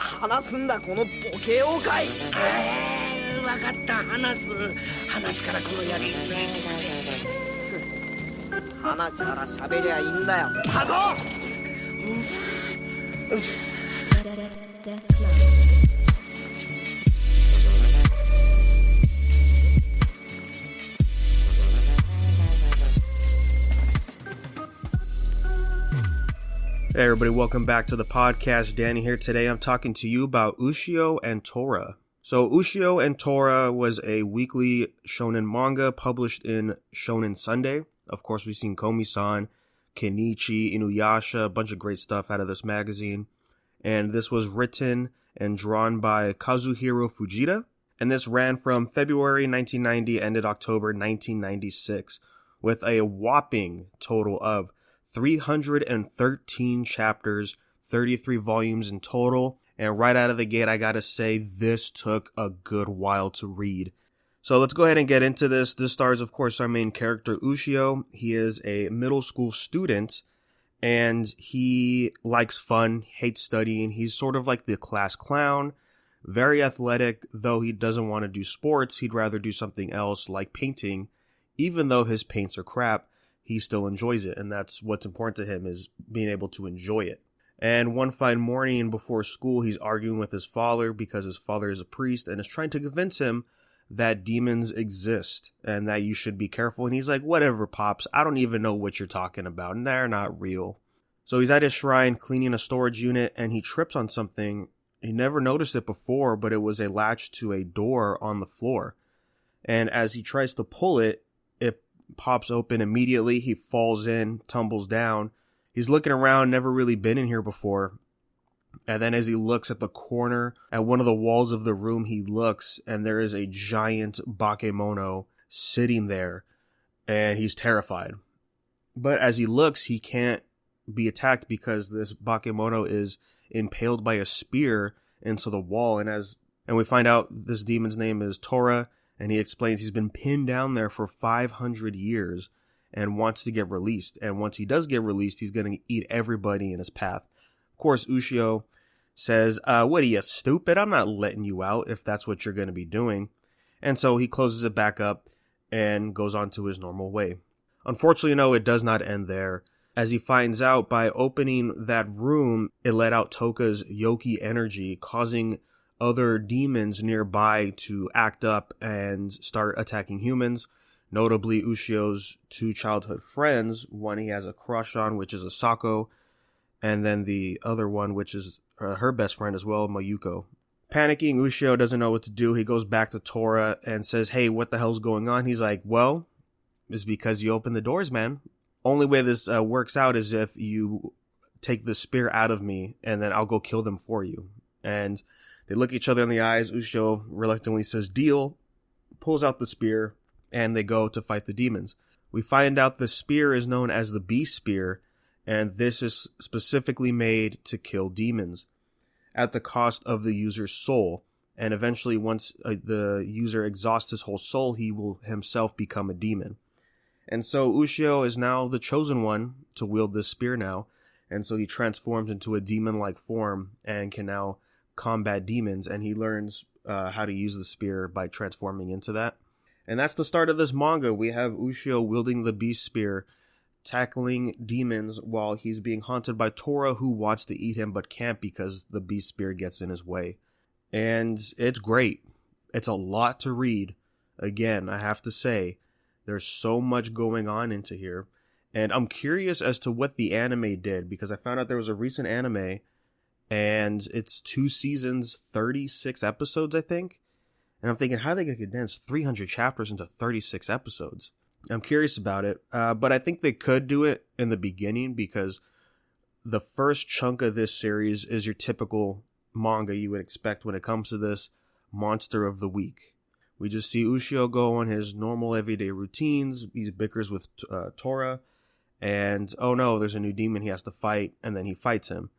話すんだこのボケ妖怪。わかった、話すからこのやり花から喋りゃいいんだよタコ。Hey everybody, welcome back to the podcast. Danny here. Today I'm talking to you about Ushio and Tora. So Ushio and Tora was a weekly shonen manga published in Shonen Sunday. Of course, we've seen Komi-san, Kenichi, Inuyasha, a bunch of great stuff out of this magazine. And this was written and drawn by Kazuhiro Fujita. And this ran from February 1990, ended October 1996, with a whopping total of 313 chapters, 33 volumes in total, and right out of the gate, I gotta say, this took a good while to read. So let's go ahead and get into this. This stars, of course, our main character, Ushio. He is a middle school student, and he likes fun, hates studying. He's sort of like the class clown, very athletic, though he doesn't want to do sports. He'd rather do something else, like painting. Even though his paints are crap, he still enjoys it, and that's what's important to him, is being able to enjoy it. And one fine morning before school, he's arguing with his father because his father is a priest and is trying to convince him that demons exist and that you should be careful. And he's like, whatever, Pops, I don't even know what you're talking about. They're not real. So he's at his shrine cleaning a storage unit, and he trips on something. He never noticed it before, but it was a latch to a door on the floor. And as he tries to pull it, it pops open immediately. He falls in, tumbles down. He's looking around, never really been in here before. And then as he looks at the corner, at one of the walls of the room, he looks, and there is a giant bakemono sitting there, and he's terrified. But as he looks, he can't be attacked because this bakemono is impaled by a spear into the wall. And we find out this demon's name is Tora. And he explains he's been pinned down there for 500 years and wants to get released. And once he does get released, he's going to eat everybody in his path. Of course, Ushio says, what are you, stupid? I'm not letting you out if that's what you're going to be doing. And so he closes it back up and goes on to his normal way. Unfortunately, no, it does not end there. As he finds out, by opening that room, it let out Toka's Yoki energy, causing other demons nearby to act up and start attacking humans, notably Ushio's two childhood friends, one he has a crush on, which is Asako, and then the other one, which is her best friend as well, Mayuko. Panicking, Ushio doesn't know what to do. He goes back to Tora and says, hey, what the hell's going on? He's like, well, it's because you opened the doors, man. Only way this works out is if you take the spear out of me, and then I'll go kill them for you. And they look each other in the eyes. Ushio reluctantly says, deal, pulls out the spear, and they go to fight the demons. We find out the spear is known as the Beast Spear, and this is specifically made to kill demons at the cost of the user's soul. And eventually, once the user exhausts his whole soul, he will himself become a demon. And so Ushio is now the chosen one to wield this spear now. And so he transforms into a demon-like form and can now combat demons, and he learns how to use the spear by transforming into that. And that's the start of this manga. We have Ushio wielding the Beast Spear, tackling demons while he's being haunted by Tora, who wants to eat him but can't because the Beast Spear gets in his way. And it's great. It's a lot to read. Again, I have to say, there's so much going on into here. And I'm curious as to what the anime did, because I found out there was a recent anime, and it's 2 seasons, 36 episodes, I think. And I'm thinking, how are they going to condense 300 chapters into 36 episodes? I'm curious about it, but I think they could do it in the beginning, because the first chunk of this series is your typical manga you would expect when it comes to this monster of the week. We just see Ushio go on his normal everyday routines. He bickers with Tora, and oh no, there's a new demon he has to fight, and then he fights him.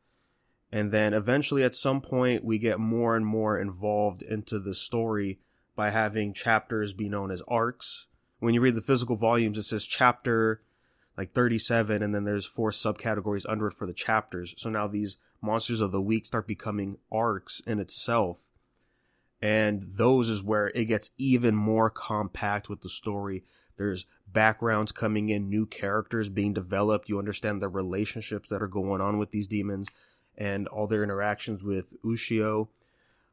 And then eventually at some point we get more and more involved into the story by having chapters be known as arcs. When you read the physical volumes, it says chapter like 37, and then there's 4 subcategories under it for the chapters. So now these Monsters of the Week start becoming arcs in itself. And those is where it gets even more compact with the story. There's backgrounds coming in, new characters being developed. You understand the relationships that are going on with these demons and all their interactions with Ushio.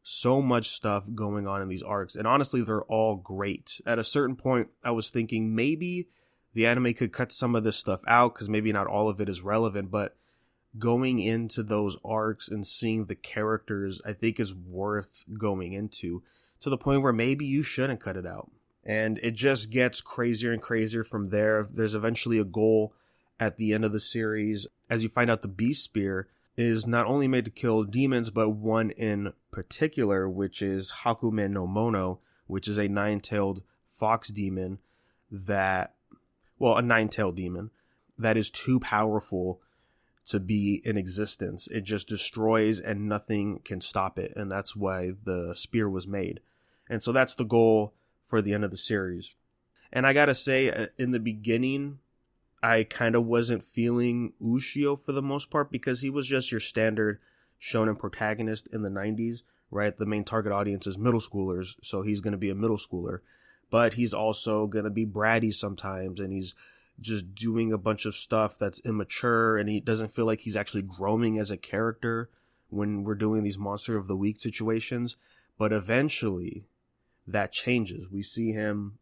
So much stuff going on in these arcs. And honestly, they're all great. At a certain point, I was thinking maybe the anime could cut some of this stuff out because maybe not all of it is relevant. But going into those arcs and seeing the characters, I think is worth going into, to the point where maybe you shouldn't cut it out. And it just gets crazier and crazier from there. There's eventually a goal at the end of the series, as you find out the Beast Spear is not only made to kill demons, but one in particular, which is Hakumen no Mono, which is a nine-tailed fox demon a nine-tailed demon that is too powerful to be in existence. It just destroys and nothing can stop it. And that's why the spear was made. And so that's the goal for the end of the series. And I gotta say, in the beginning, I kind of wasn't feeling Ushio for the most part, because he was just your standard shonen protagonist in the 90s, right? The main target audience is middle schoolers, so he's going to be a middle schooler. But he's also going to be bratty sometimes, and he's just doing a bunch of stuff that's immature, and he doesn't feel like he's actually growing as a character when we're doing these Monster of the Week situations. But eventually, that changes. We see him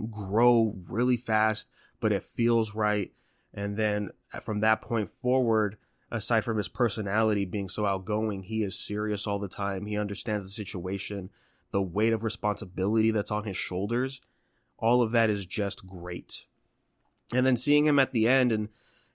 grow really fast, but it feels right. And then from that point forward, aside from his personality being so outgoing, he is serious all the time. He understands the situation, the weight of responsibility that's on his shoulders. All of that is just great. And then seeing him at the end and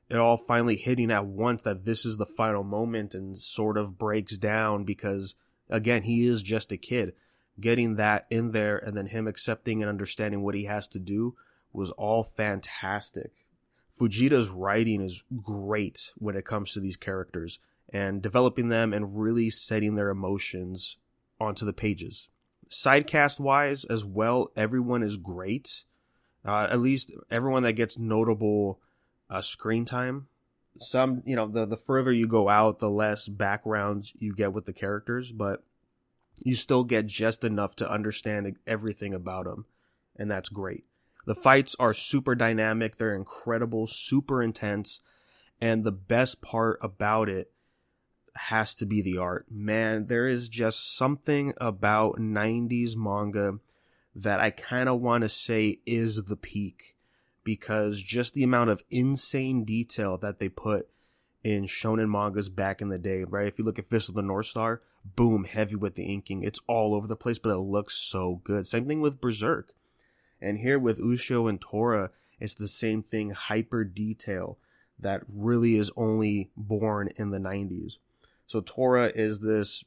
it all finally hitting at once that this is the final moment, and sort of breaks down because, again, he is just a kid. Getting that in there and then him accepting and understanding what he has to do was all fantastic. Fujita's writing is great when it comes to these characters and developing them and really setting their emotions onto the pages. Sidecast wise as well, everyone is great. At least everyone that gets notable screen time. Some, the further you go out, the less backgrounds you get with the characters, but you still get just enough to understand everything about them, and that's great. The fights are super dynamic, they're incredible, super intense, and the best part about it has to be the art. Man, there is just something about 90s manga that I kind of want to say is the peak, because just the amount of insane detail that they put in shonen mangas back in the day, right? If you look at Fist of the North Star, boom, heavy with the inking. It's all over the place, but it looks so good. Same thing with Berserk. And here with Ushio and Tora, it's the same thing, hyper detail that really is only born in the 90s. So Tora is this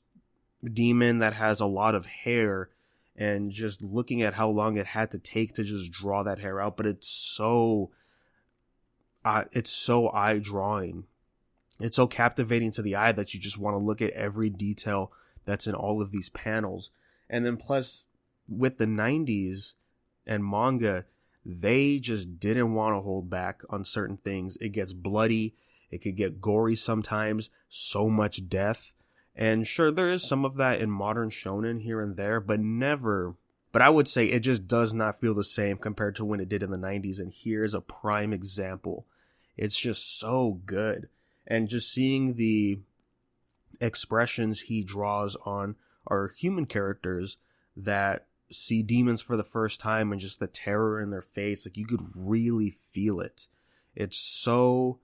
demon that has a lot of hair, and just looking at how long it had to take to just draw that hair out, but it's so eye-drawing. It's so captivating to the eye that you just want to look at every detail that's in all of these panels. And then plus, with the 90s and manga, they just didn't want to hold back on certain things. It gets bloody. It could get gory sometimes. So much death. And sure, there is some of that in modern shonen here and there, but never. But I would say it just does not feel the same compared to when it did in the 90s. And here's a prime example. It's just so good. And just seeing the expressions he draws on our human characters that see demons for the first time, and just the terror in their face, like you could really feel it. It's so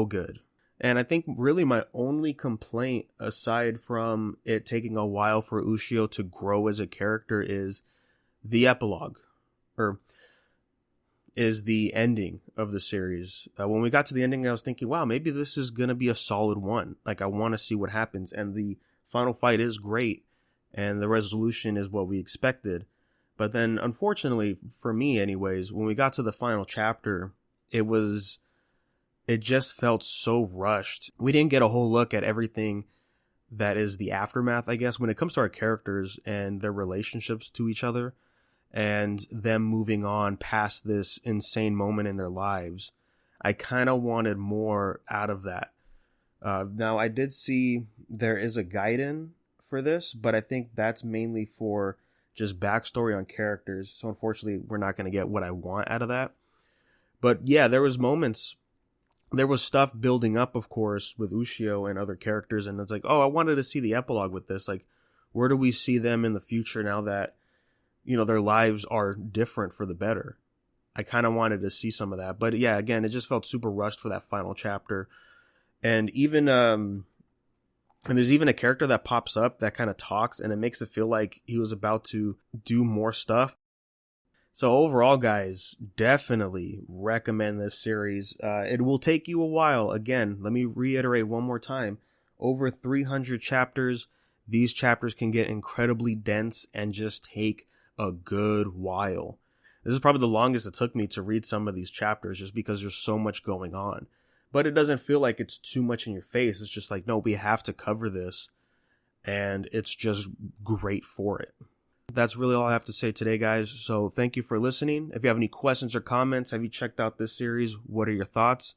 good. And I think really my only complaint, aside from it taking a while for Ushio to grow as a character, is the epilogue, or is the ending of the series. When we got to the ending, I was thinking, wow, maybe this is going to be a solid one. Like, I want to see what happens. And the final fight is great, and the resolution is what we expected. But then, unfortunately, for me anyways, when we got to the final chapter, it just felt so rushed. We didn't get a whole look at everything that is the aftermath, I guess, when it comes to our characters and their relationships to each other, and them moving on past this insane moment in their lives. I kind of wanted more out of that. Now, I did see there is a guide-in for this, but I think that's mainly for just backstory on characters. So unfortunately, we're not going to get what I want out of that. But yeah, there was stuff building up, of course, with Ushio and other characters. And it's like, oh, I wanted to see the epilogue with this. Like, where do we see them in the future now that, their lives are different for the better? I kind of wanted to see some of that. But yeah, again, it just felt super rushed for that final chapter. And even, and there's even a character that pops up that kind of talks, and it makes it feel like he was about to do more stuff. So overall, guys, definitely recommend this series. It will take you a while. Again, let me reiterate one more time. Over 300 chapters. These chapters can get incredibly dense and just take a good while. This is probably the longest it took me to read some of these chapters just because there's so much going on. But it doesn't feel like it's too much in your face. It's just like, no, we have to cover this. And it's just great for it. That's really all I have to say today, guys. So thank you for listening. If you have any questions or comments, have you checked out this series? What are your thoughts?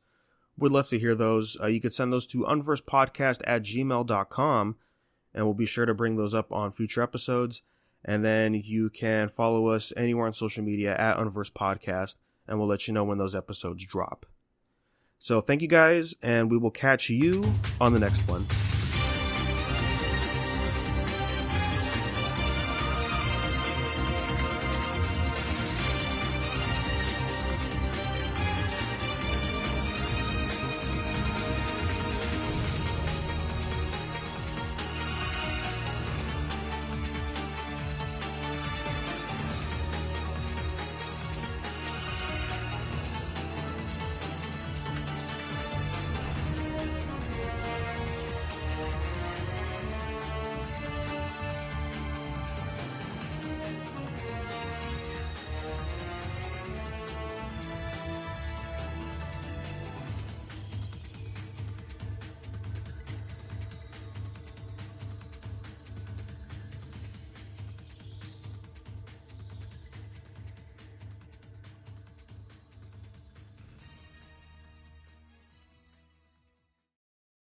Would love to hear those. You could send those to unversepodcast@gmail.com, and we'll be sure to bring those up on future episodes. And then you can follow us anywhere on social media at unversepodcast, and we'll let you know when those episodes drop. So thank you guys, and we will catch you on the next one.